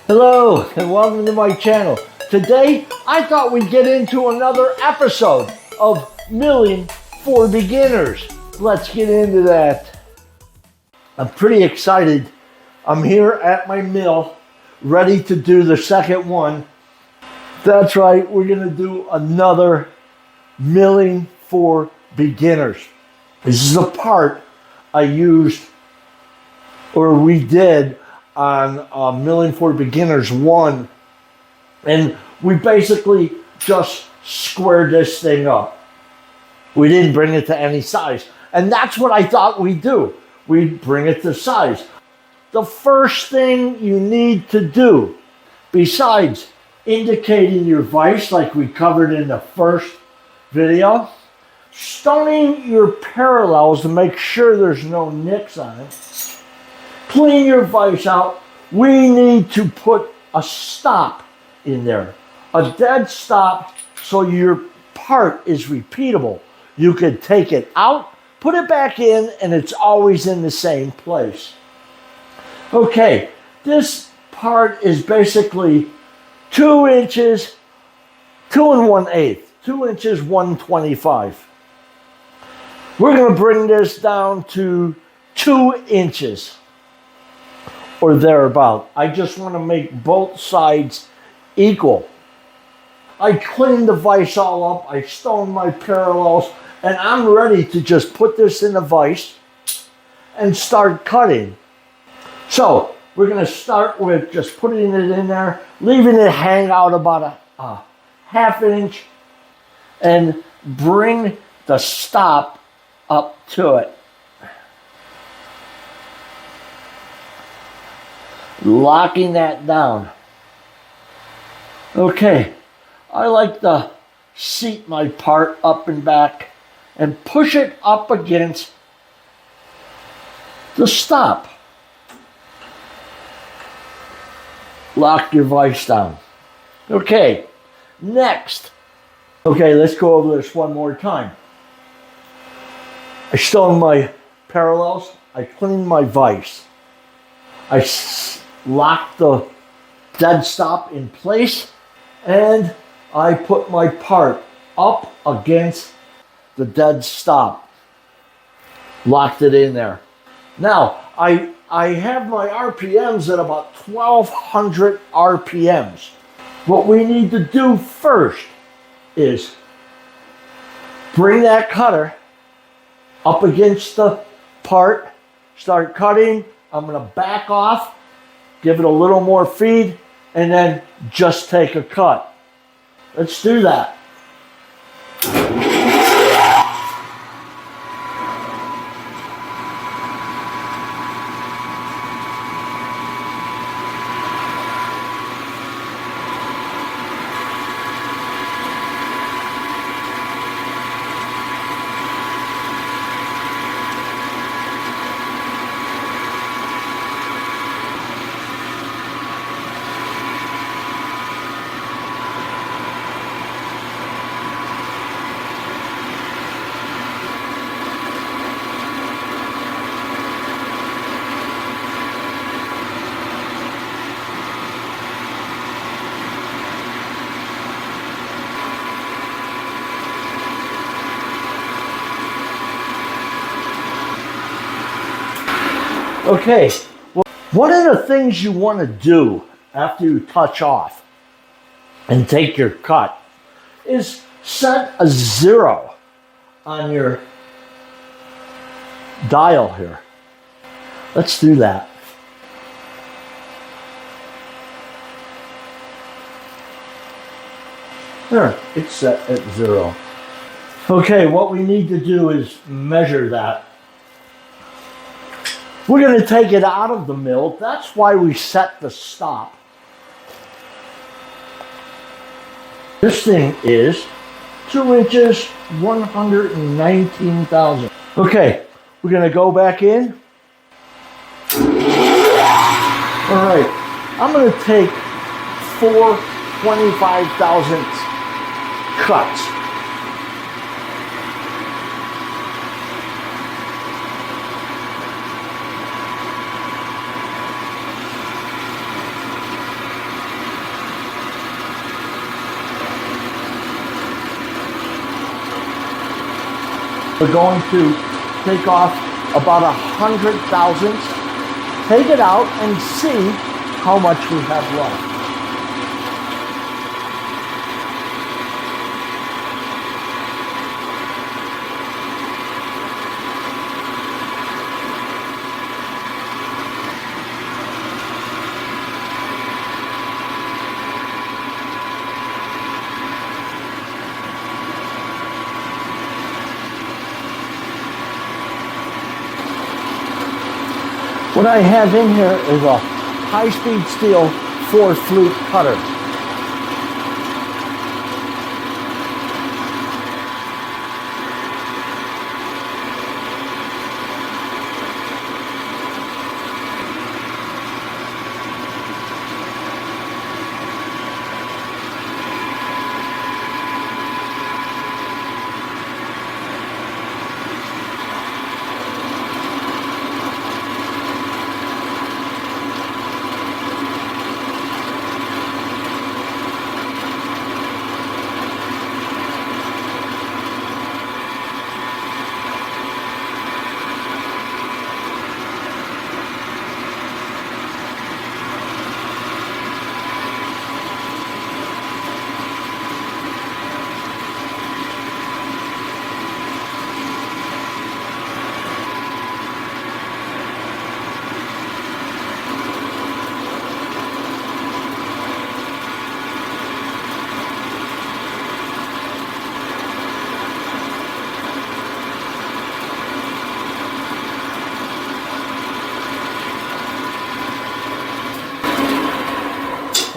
Hello and welcome to my channel. Today I thought we'd get into another episode of milling for beginners. Let's get into that. I'm pretty excited. I'm here at my mill ready to do the second one. That's right, we're going to do another milling for beginners. This is a part I used, or we did, on Milling for Beginners 1, and we basically just squared this thing up. We didn't bring it to any size, and that's what I thought we'd do. We'd bring it to size. The first thing you need to do, besides indicating your vise like we covered in the first video, stoning your parallels to make sure there's no nicks on it, clean your vise out. We need to put a stop in there, a dead stop, so your part is repeatable. You could take it out, put it back in, and it's always in the same place. Okay, this part is basically 2 inches, 2 1/8, 2 inches, 125. We're going to bring this down to 2 inches. Or thereabout. I just want to make both sides equal. I cleaned the vise all up, I stoned my parallels, and I'm ready to just put this in the vise and start cutting. So we're going to start with just putting it in there, leaving it hang out about a ½ inch, and bring the stop up to it. Locking that down. Okay, I like to seat my part up and back and push it up against the stop. Lock your vise down. Okay, next. Okay, let's go over this one more time. I stoned my parallels. I cleaned my vise. I locked the dead stop in place, and I put my part up against the dead stop. Locked it in there. Now, I have my RPMs at about 1200 RPMs. What we need to do first is bring that cutter up against the part, start cutting. I'm going to back off, give it a little more feed, and then just take a cut. Let's do that. Okay, well, one of the things you want to do after you touch off and take your cut is set a 0 on your dial here. Let's do that. There, it's set at 0. Okay, what we need to do is measure that. We're going to take it out of the mill. That's why we set the stop. This thing is 2 inches, 119,000. Okay, we're going to go back in. All right, I'm going to take 4 25,000th cuts. We're going to take off about 100 thousandths, take it out and see how much we have left. What I have in here is a high-speed steel 4-flute cutter.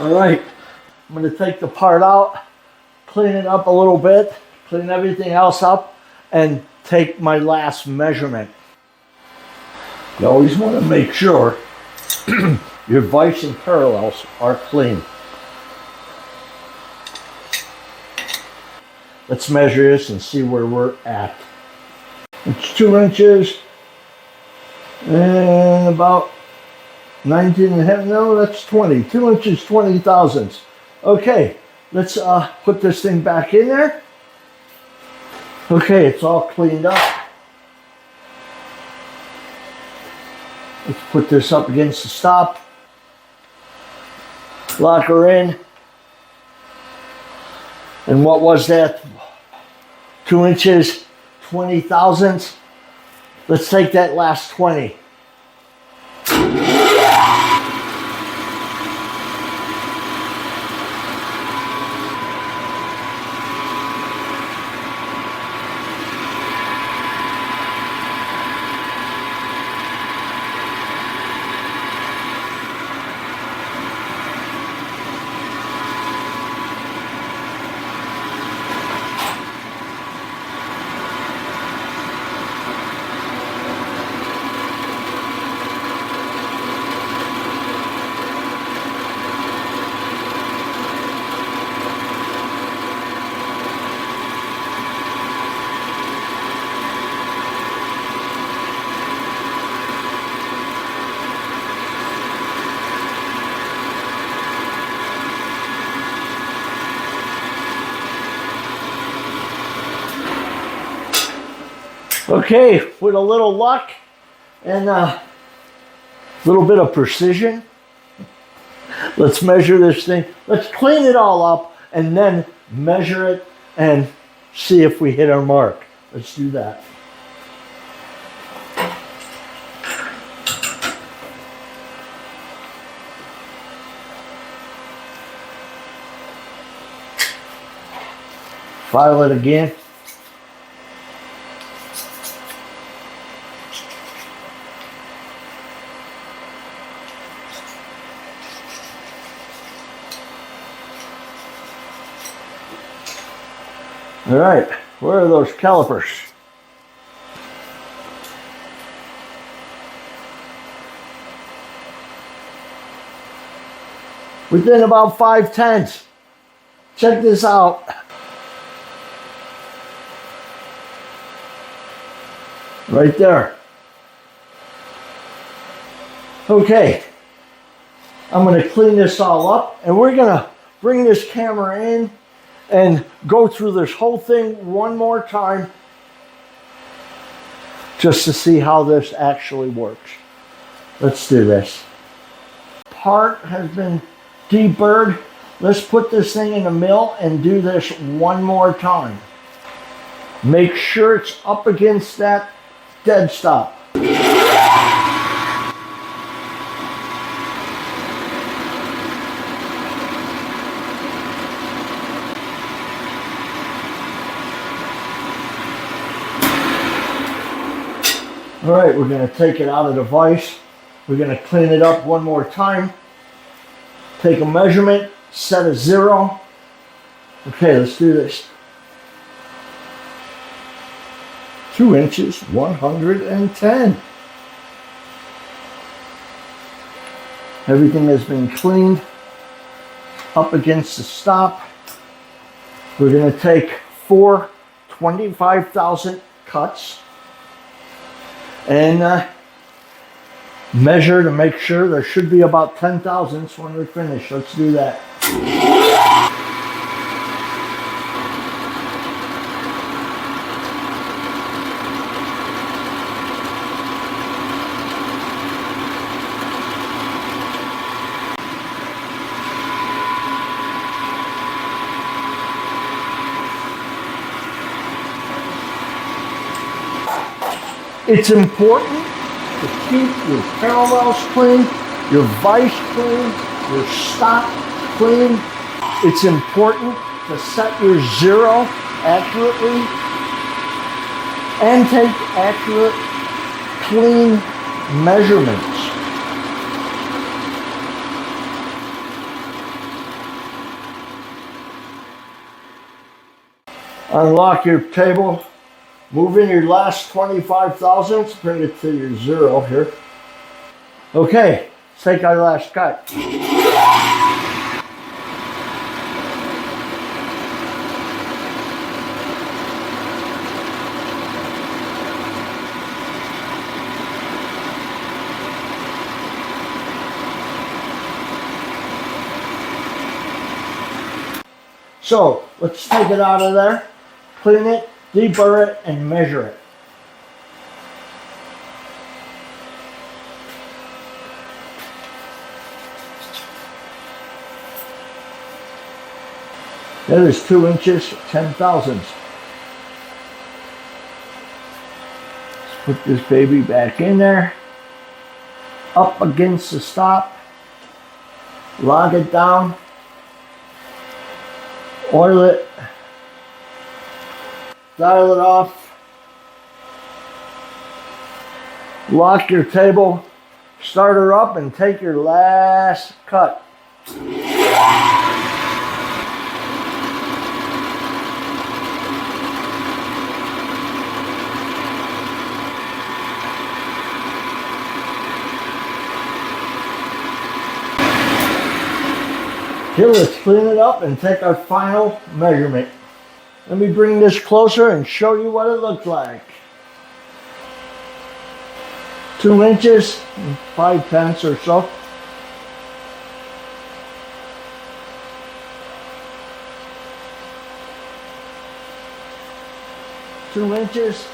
All right, I'm going to take the part out, clean it up a little bit, clean everything else up, and take my last measurement. You always want to make sure your vise and parallels are clean. Let's measure this and see where we're at. It's 2 inches and about 19 and a half, no, that's 20. 2 inches, 20 thousandths. Okay, let's put this thing back in there. Okay, it's all cleaned up. Let's put this up against the stop. Lock her in. And what was that? 2 inches, 20 thousandths. Let's take that last 20. Okay, with a little luck and a little bit of precision, let's measure this thing. Let's clean it all up and then measure it and see if we hit our mark. Let's do that. File it again. All right, where are those calipers? Within about 5/10. Check this out. Right there. Okay, I'm going to clean this all up and we're going to bring this camera in and go through this whole thing one more time just to see how this actually works. Let's do this. Part has been deburred. Let's put this thing in the mill and do this one more time. Make sure it's up against that dead stop. All right, we're going to take it out of the vise. We're going to clean it up one more time. Take a measurement, set a 0. Okay, let's do this. 2 inches, 110. Everything has been cleaned up against the stop. We're going to take 4 25,000 cuts and measure to make sure. There should be about 10 thousandths when we're finished. Let's do that. It's important to keep your parallels clean, your vise clean, your stop clean. It's important to set your 0 accurately and take accurate, clean measurements. Unlock your table. Move in your last 25 thousandths, bring it to your 0 here. Okay, let's take our last cut. So, let's take it out of there, clean it, deburr it, and measure it. That is 2 inches, 10 thousandths. Let's put this baby back in there, up against the stop, log it down, oil it, dial it off, lock your table, start her up, and take your last cut. Here, let's clean it up and take our final measurement. Let me bring this closer and show you what it looks like. 2 inches, 5/10 or so. Two inches.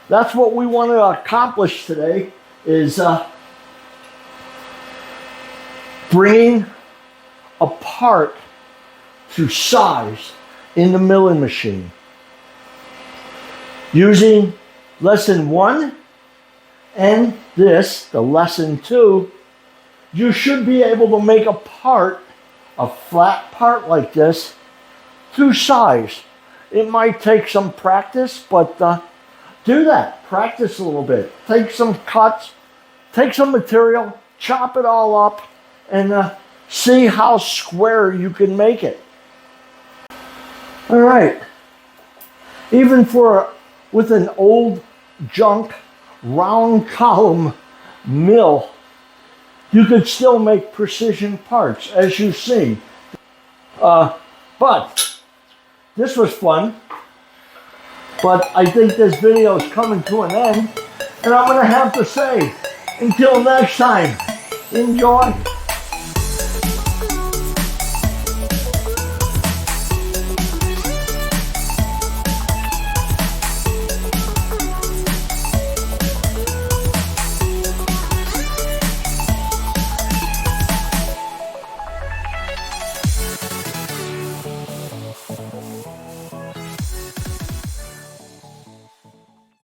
That's what we want to accomplish today, is bringing a part to size in the milling machine. Using lesson 1 and this, the lesson 2, you should be able to make a part, a flat part like this, to size. It might take some practice, but do that. Practice a little bit. Take some cuts, take some material, chop it all up, and see how square you can make it. All right. Even with an old junk round column mill, you could still make precision parts, as you see. But this was fun. But I think this video is coming to an end, and I'm going to have to say, until next time, enjoy.